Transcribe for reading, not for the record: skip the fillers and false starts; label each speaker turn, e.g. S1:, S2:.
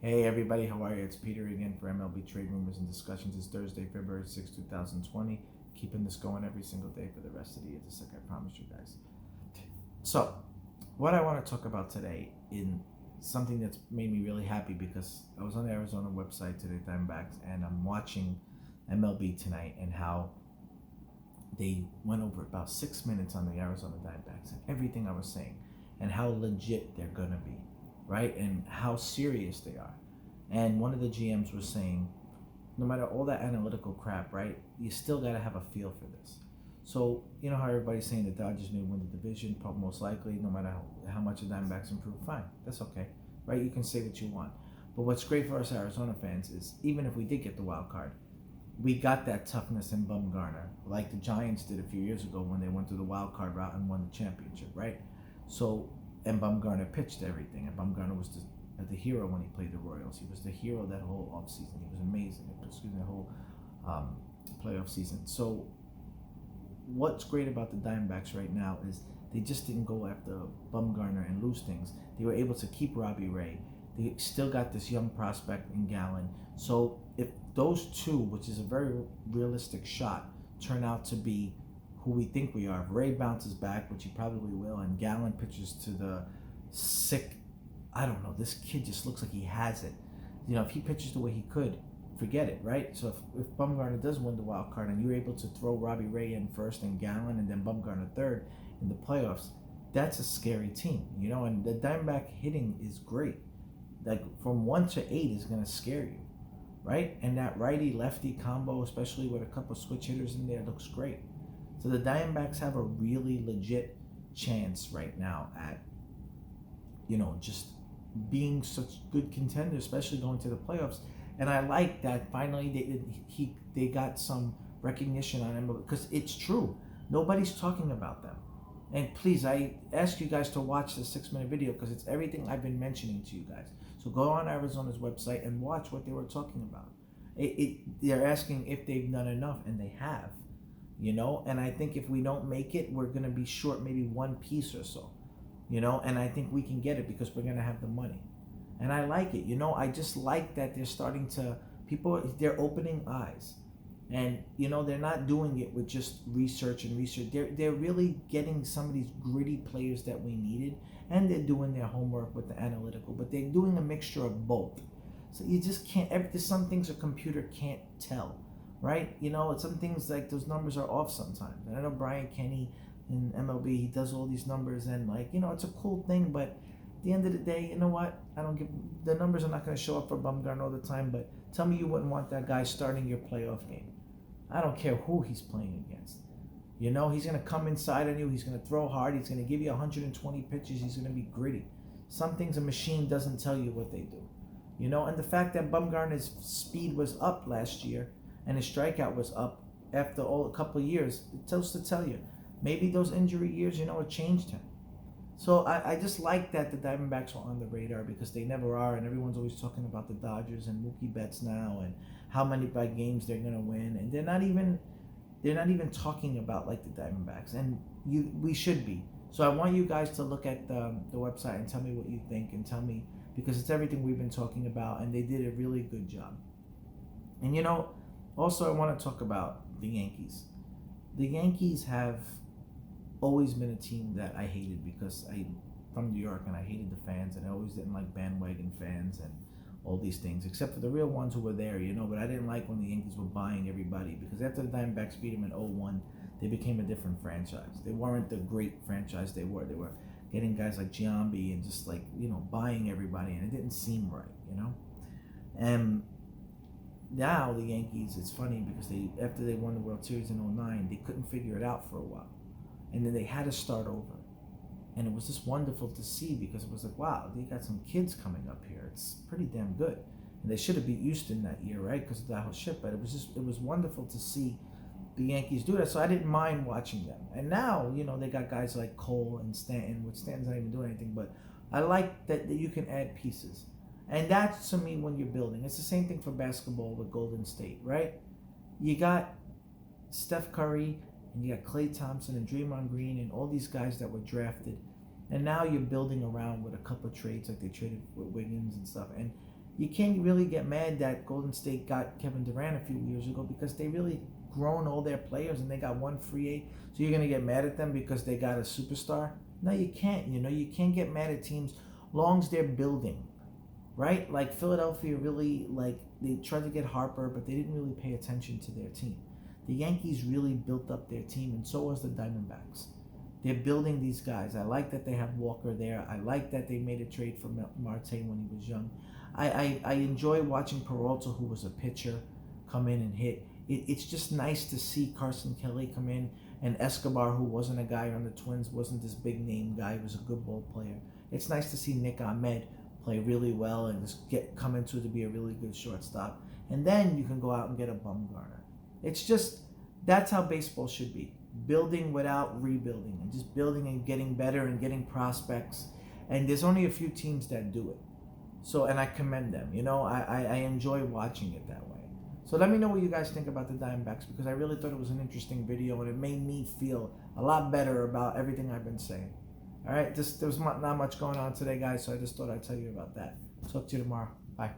S1: Hey everybody, how are you? It's Peter again for MLB Trade Rumors and Discussions. It's Thursday, February 6, 2020. Keeping this going every single day for the rest of the year, just like I promised you guys. So, what I want to talk about today in something that's made me really happy because I was on the Arizona website today, Diamondbacks, and I'm watching MLB tonight and how they went over about 6 minutes on the Arizona Diamondbacks and everything I was saying and how legit they're going to be, right? And how serious they are. And one of the GMs was saying, no matter all that analytical crap, right, you still got to have a feel for this. So, you know how everybody's saying the Dodgers may win the division, most likely, no matter how much the Diamondbacks improve, fine, that's okay, right? You can say what you want. But what's great for us Arizona fans is even if we did get the wild card, we got that toughness in Bumgarner, like the Giants did a few years ago when they went through the wild card route and won the championship, right? So, and Bumgarner pitched everything, and Bumgarner was the hero when he played the Royals. He was the hero that whole offseason. He was amazing. The whole playoff season. So, what's great about the Diamondbacks right now is they just didn't go after Bumgarner and lose things. They were able to keep Robbie Ray. They still got this young prospect in Gallen. So if those two, which is a very realistic shot, turn out to be who we think we are, if Ray bounces back, which he probably will, and Gallen pitches to the sick, I don't know, this kid just looks like he has it. You know, if he pitches the way he could, forget it, right? So if Bumgarner does win the wild card and you're able to throw Robbie Ray in first and Gallen and then Bumgarner third in the playoffs, that's a scary team, you know, and the Diamondback hitting is great. Like from 1 to 8 is going to scare you, right? And that righty-lefty combo, especially with a couple switch hitters in there, looks great. So the Diamondbacks have a really legit chance right now at, you know, just being such good contenders, especially going to the playoffs. And I like that finally they got some recognition on him because it's true. Nobody's talking about them. And please, I ask you guys to watch the 6-minute video because it's everything I've been mentioning to you guys. So go on Arizona's website and watch what they were talking about. They're asking if they've done enough, and they have, you know. And I think if we don't make it, we're going to be short maybe one piece or so, you know. And I think we can get it because we're going to have the money. And I like it, you know. I just like that they're starting to, they're opening eyes. And, you know, they're not doing it with just research. They're really getting some of these gritty players that we needed, and they're doing their homework with the analytical, but they're doing a mixture of both. So you just can't, there's some things a computer can't tell, right? You know, some things like those numbers are off sometimes. And I know Brian Kenny in MLB, he does all these numbers, and like, you know, it's a cool thing, but at the end of the day, you know what? The numbers are not going to show up for Bumgarner all the time, but tell me you wouldn't want that guy starting your playoff game. I don't care who he's playing against. You know, he's going to come inside on you. He's going to throw hard. He's going to give you 120 pitches. He's going to be gritty. Some things a machine doesn't tell you what they do. You know, and the fact that Bumgarner's speed was up last year and his strikeout was up after a couple of years, it tells to tell you. Maybe those injury years, you know, it changed him. So I just like that the Diamondbacks are on the radar because they never are, and everyone's always talking about the Dodgers and Mookie Betts now and how many by games they're gonna win, and they're not even talking about like the Diamondbacks, and we should be. So I want you guys to look at the website and tell me what you think, and tell me, because it's everything we've been talking about, and they did a really good job. And you know, also I want to talk about the Yankees. The Yankees have always been a team that I hated because I'm from New York and I hated the fans, and I always didn't like bandwagon fans and all these things, except for the real ones who were there, you know. But I didn't like when the Yankees were buying everybody, because after the Diamondbacks beat them in 0-1, they became a different franchise. They weren't the great franchise they were. They were getting guys like Giambi and just like, you know, buying everybody, and it didn't seem right, you know. And now the Yankees, it's funny because after they won the World Series in 2009, they couldn't figure it out for a while. And then they had to start over. And it was just wonderful to see because it was like, wow, they got some kids coming up here. It's pretty damn good. And they should have beat Houston that year, right? Because of that whole shit. But it was wonderful to see the Yankees do that. So I didn't mind watching them. And now, you know, they got guys like Cole and Stanton, which Stanton's not even doing anything. But I like that you can add pieces. And that's, to me, when you're building. It's the same thing for basketball with Golden State, right? You got Steph Curry, and you got Klay Thompson and Draymond Green and all these guys that were drafted. And now you're building around with a couple of trades, like they traded with Wiggins and stuff. And you can't really get mad that Golden State got Kevin Durant a few years ago because they really grown all their players and they got one free agent. So you're gonna get mad at them because they got a superstar? No, you can't. You can't get mad at teams long as they're building, right? Like Philadelphia really they tried to get Harper, but they didn't really pay attention to their team. The Yankees really built up their team, and so was the Diamondbacks. They're building these guys. I like that they have Walker there. I like that they made a trade for Marte when he was young. I enjoy watching Peralta, who was a pitcher, come in and hit. It's just nice to see Carson Kelly come in, and Escobar, who wasn't a guy on the Twins, wasn't this big name guy, he was a good ball player. It's nice to see Nick Ahmed play really well and just come into to be a really good shortstop. And then you can go out and get a Bumgarner. It's just, that's how baseball should be. Building without rebuilding, and just building and getting better and getting prospects. And there's only a few teams that do it. So, and I commend them. I enjoy watching it that way. So let me know what you guys think about the Diamondbacks, because I really thought it was an interesting video and it made me feel a lot better about everything I've been saying. All right, there was not much going on today, guys, so I just thought I'd tell you about that. Talk to you tomorrow. Bye.